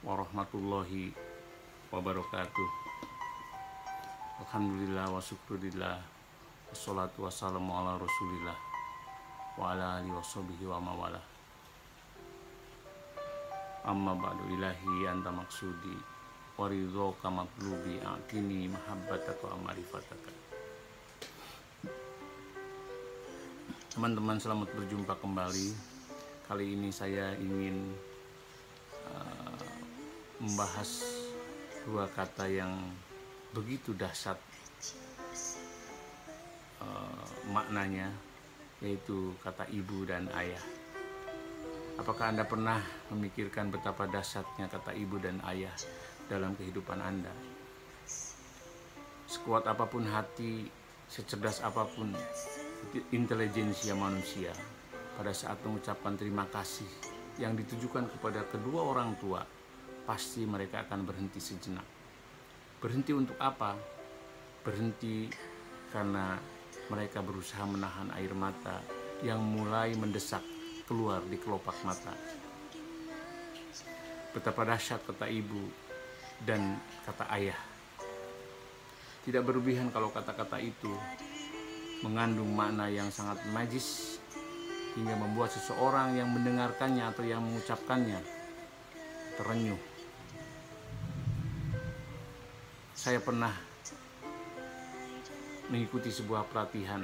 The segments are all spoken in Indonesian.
warahmatullahi wabarakatuh. Alhamdulillah wa syukurillah, wassalatu wassalamu ala rasulillah wa ala alihi washabihi wa mawala. Amma ba'du, ilahi anta maksudi waridhoka matlubi aqini mahabbataka wa marifataka. Teman-teman, selamat berjumpa kembali. Kali ini saya ingin membahas dua kata yang begitu dahsyat maknanya, yaitu kata ibu dan ayah. Apakah Anda pernah memikirkan betapa dahsyatnya kata ibu dan ayah dalam kehidupan Anda? Sekuat apapun hati, secerdas apapun intelijensia manusia, pada saat mengucapkan terima kasih yang ditujukan kepada kedua orang tua, pasti mereka akan berhenti sejenak. Berhenti untuk apa? Berhenti karena mereka berusaha menahan air mata yang mulai mendesak keluar di kelopak mata. Betapa dahsyat kata ibu dan kata ayah. Tidak berlebihan kalau kata-kata itu mengandung makna yang sangat magis hingga membuat seseorang yang mendengarkannya atau yang mengucapkannya terenyuh. Saya pernah mengikuti sebuah pelatihan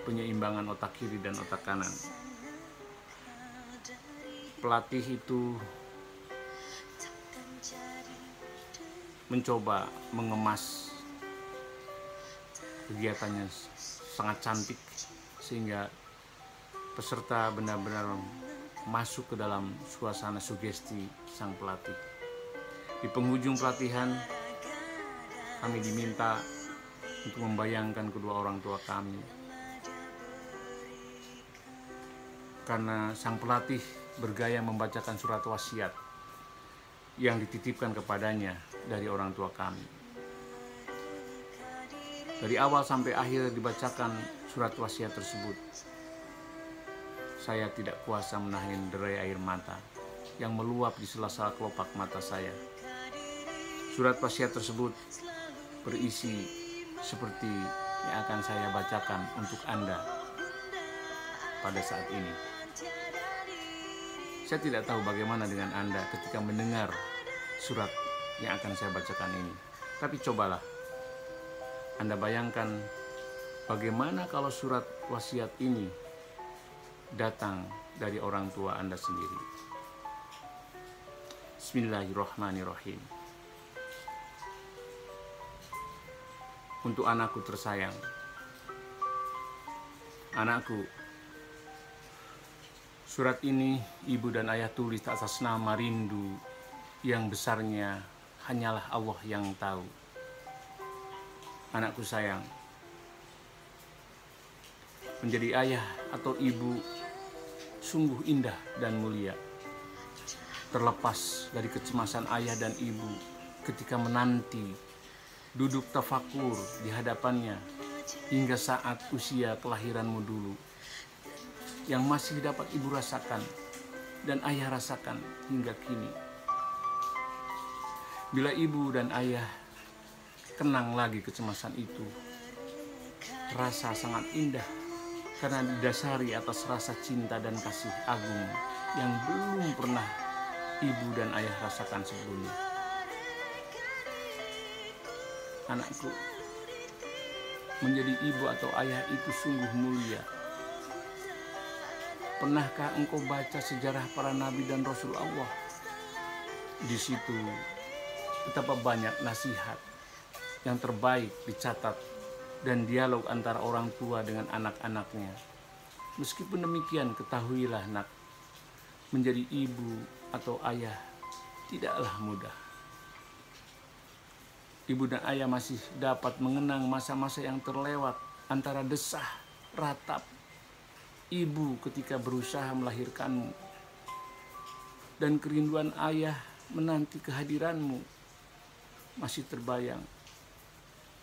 penyeimbangan otak kiri dan otak kanan. Pelatih itu mencoba mengemas kegiatannya sangat cantik sehingga peserta benar-benar masuk ke dalam suasana sugesti sang pelatih. Di penghujung pelatihan, kami diminta untuk membayangkan kedua orang tua kami, karena sang pelatih bergaya membacakan surat wasiat yang dititipkan kepadanya dari orang tua kami. Dari awal sampai akhir dibacakan surat wasiat tersebut, saya tidak kuasa menahan derai air mata yang meluap di sela-sela kelopak mata saya. Surat wasiat tersebut berisi seperti yang akan saya bacakan untuk Anda pada saat ini. Saya tidak tahu bagaimana dengan Anda ketika mendengar surat yang akan saya bacakan ini. Tapi cobalah Anda bayangkan bagaimana kalau surat wasiat ini datang dari orang tua Anda sendiri. Bismillahirrahmanirrahim. Untuk anakku tersayang. Anakku, surat ini ibu dan ayah tulis atas nama rindu yang besarnya hanyalah Allah yang tahu. Anakku sayang, menjadi ayah atau ibu sungguh indah dan mulia. Terlepas dari kecemasan ayah dan ibu ketika menanti duduk tafakur di hadapannya hingga saat usia kelahiranmu dulu, yang masih dapat ibu rasakan dan ayah rasakan hingga kini. Bila ibu dan ayah kenang lagi kecemasan itu, terasa sangat indah karena didasari atas rasa cinta dan kasih agung yang belum pernah ibu dan ayah rasakan sebelumnya. Anakku, menjadi ibu atau ayah itu sungguh mulia. Pernahkah engkau baca sejarah para nabi dan rasul Allah? Di situ betapa banyak nasihat yang terbaik dicatat dan dialog antara orang tua dengan anak-anaknya. Meskipun demikian, ketahuilah nak, menjadi ibu atau ayah tidaklah mudah. Ibu dan ayah masih dapat mengenang masa-masa yang terlewat antara desah, ratap ibu ketika berusaha melahirkanmu dan kerinduan ayah menanti kehadiranmu. Masih terbayang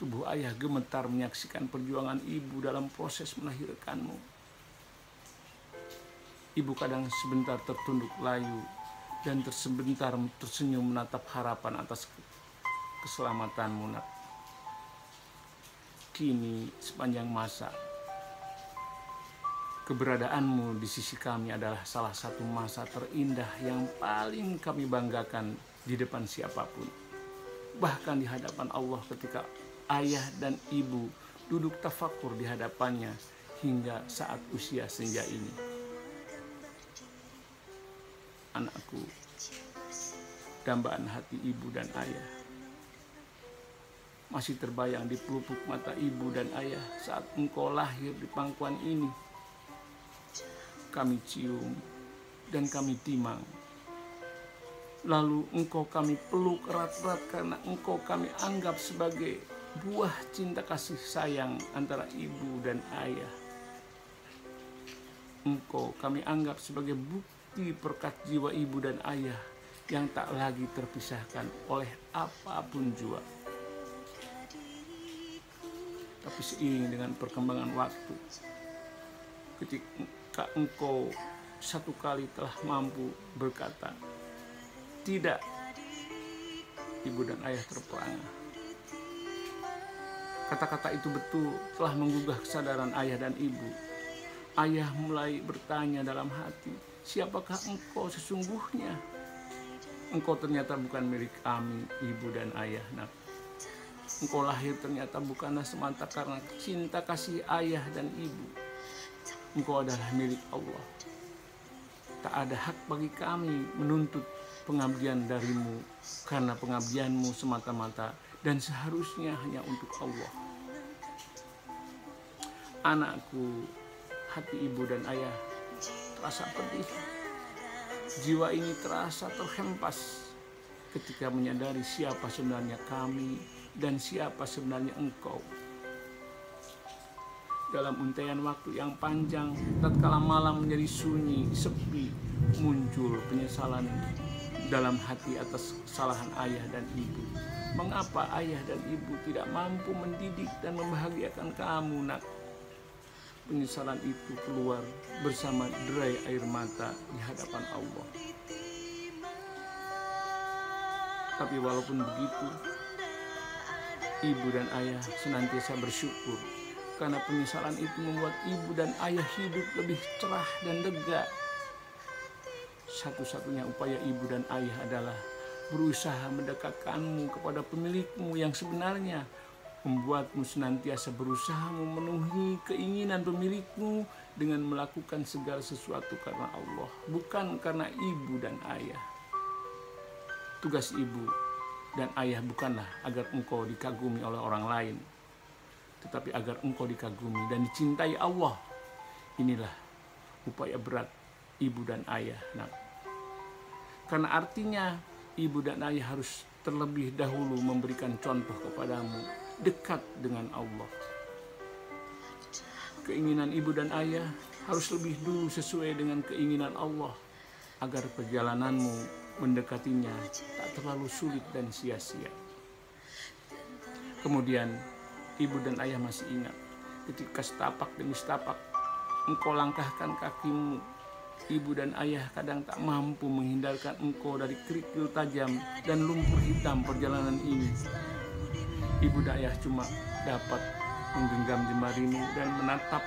tubuh ayah gemetar menyaksikan perjuangan ibu dalam proses melahirkanmu. Ibu kadang sebentar tertunduk layu dan sebentar tersenyum menatap harapan atas keselamatanmu, nak. Kini sepanjang masa keberadaanmu di sisi kami adalah salah satu masa terindah yang paling kami banggakan di depan siapapun. Bahkan di hadapan Allah ketika ayah dan ibu duduk tafakur di hadapannya hingga saat usia senja ini. Anakku, dambaan hati ibu dan ayah, masih terbayang di pelupuk mata ibu dan ayah saat engkau lahir di pangkuan ini. Kami cium dan kami timang. Lalu engkau kami peluk erat-erat karena engkau kami anggap sebagai buah cinta kasih sayang antara ibu dan ayah. Engkau kami anggap sebagai bukti perkat jiwa ibu dan ayah yang tak lagi terpisahkan oleh apapun jua. Tapi seiring dengan perkembangan waktu, ketika engkau satu kali telah mampu berkata, "Tidak," ibu dan ayah terperangah. Kata-kata itu betul telah menggugah kesadaran ayah dan ibu. Ayah mulai bertanya dalam hati, "Siapakah engkau sesungguhnya?" Engkau ternyata bukan milik kami, ibu dan ayah, nak. Engkau lahir ternyata bukanlah semata karena cinta kasih ayah dan ibu. Engkau adalah milik Allah. Tak ada hak bagi kami menuntut pengabdian darimu, karena pengabdianmu semata-mata dan seharusnya hanya untuk Allah. Anakku, hati ibu dan ayah terasa pedih. Jiwa ini terasa terhempas ketika menyadari siapa sebenarnya kami dan siapa sebenarnya engkau. Dalam untaian waktu yang panjang, tatkala malam menjadi sunyi, sepi, muncul penyesalan dalam hati atas kesalahan ayah dan ibu. Mengapa ayah dan ibu tidak mampu mendidik dan membahagiakan kamu, nak? Penyesalan itu keluar bersama derai air mata di hadapan Allah. Tapi walaupun begitu, ibu dan ayah senantiasa bersyukur karena penyesalan itu membuat ibu dan ayah hidup lebih cerah dan lega. Satu-satunya upaya ibu dan ayah adalah berusaha mendekatkanmu kepada pemilikmu yang sebenarnya, membuatmu senantiasa berusaha memenuhi keinginan pemilikmu dengan melakukan segala sesuatu karena Allah, bukan karena ibu dan ayah. Tugas ibu dan ayah bukanlah agar engkau dikagumi oleh orang lain, tetapi agar engkau dikagumi dan dicintai Allah. Inilah upaya berat ibu dan ayah, nak. Karena artinya ibu dan ayah harus terlebih dahulu memberikan contoh kepadamu dekat dengan Allah. Keinginan ibu dan ayah harus lebih dulu sesuai dengan keinginan Allah agar perjalananmu mendekatinya tak terlalu sulit dan sia-sia. Kemudian ibu dan ayah masih ingat ketika setapak demi setapak engkau langkahkan kakimu, ibu dan ayah kadang tak mampu menghindarkan engkau dari kerikil tajam dan lumpur hitam perjalanan ini. Ibu dan ayah cuma dapat menggenggam jemarimu dan menatap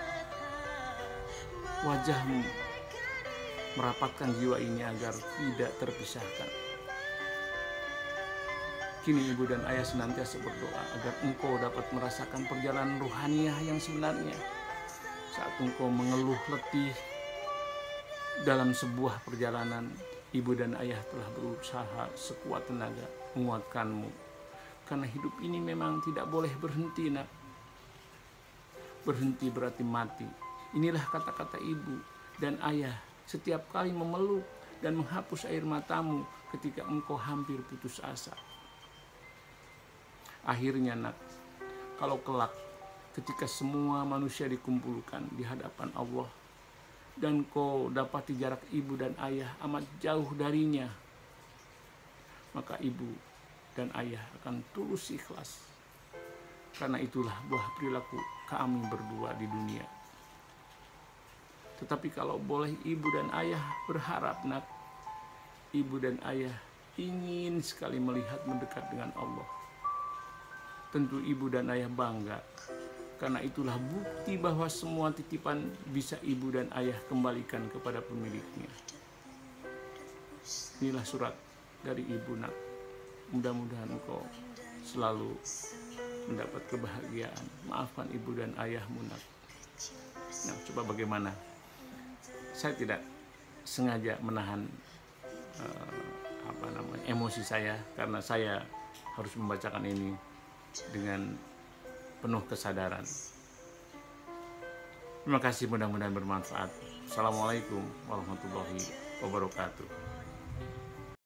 wajahmu, merapatkan jiwa ini agar tidak terpisahkan. Kini ibu dan ayah senantiasa berdoa agar engkau dapat merasakan perjalanan ruhaniah yang sebenarnya. Saat engkau mengeluh letih dalam sebuah perjalanan, ibu dan ayah telah berusaha sekuat tenaga menguatkanmu. Karena hidup ini memang tidak boleh berhenti, nak. Berhenti berarti mati. Inilah kata-kata ibu dan ayah setiap kali memeluk dan menghapus air matamu ketika engkau hampir putus asa. Akhirnya, nak, kalau kelak ketika semua manusia dikumpulkan di hadapan Allah dan kau dapati jarak ibu dan ayah amat jauh darinya, maka ibu dan ayah akan tulus ikhlas. Karena itulah buah perilaku kami berdua di dunia. Tetapi kalau boleh ibu dan ayah berharap, nak, ibu dan ayah ingin sekali melihat mendekat dengan Allah. Tentu ibu dan ayah bangga, karena itulah bukti bahwa semua titipan bisa ibu dan ayah kembalikan kepada pemiliknya. Inilah surat dari ibu, nak. Mudah-mudahan engkau selalu mendapat kebahagiaan. Maafkan ibu dan ayahmu, nak. Nah, coba bagaimana? Saya tidak sengaja menahan emosi saya, karena saya harus membacakan ini dengan penuh kesadaran. Terima kasih, mudah-mudahan bermanfaat. Assalamualaikum warahmatullahi wabarakatuh.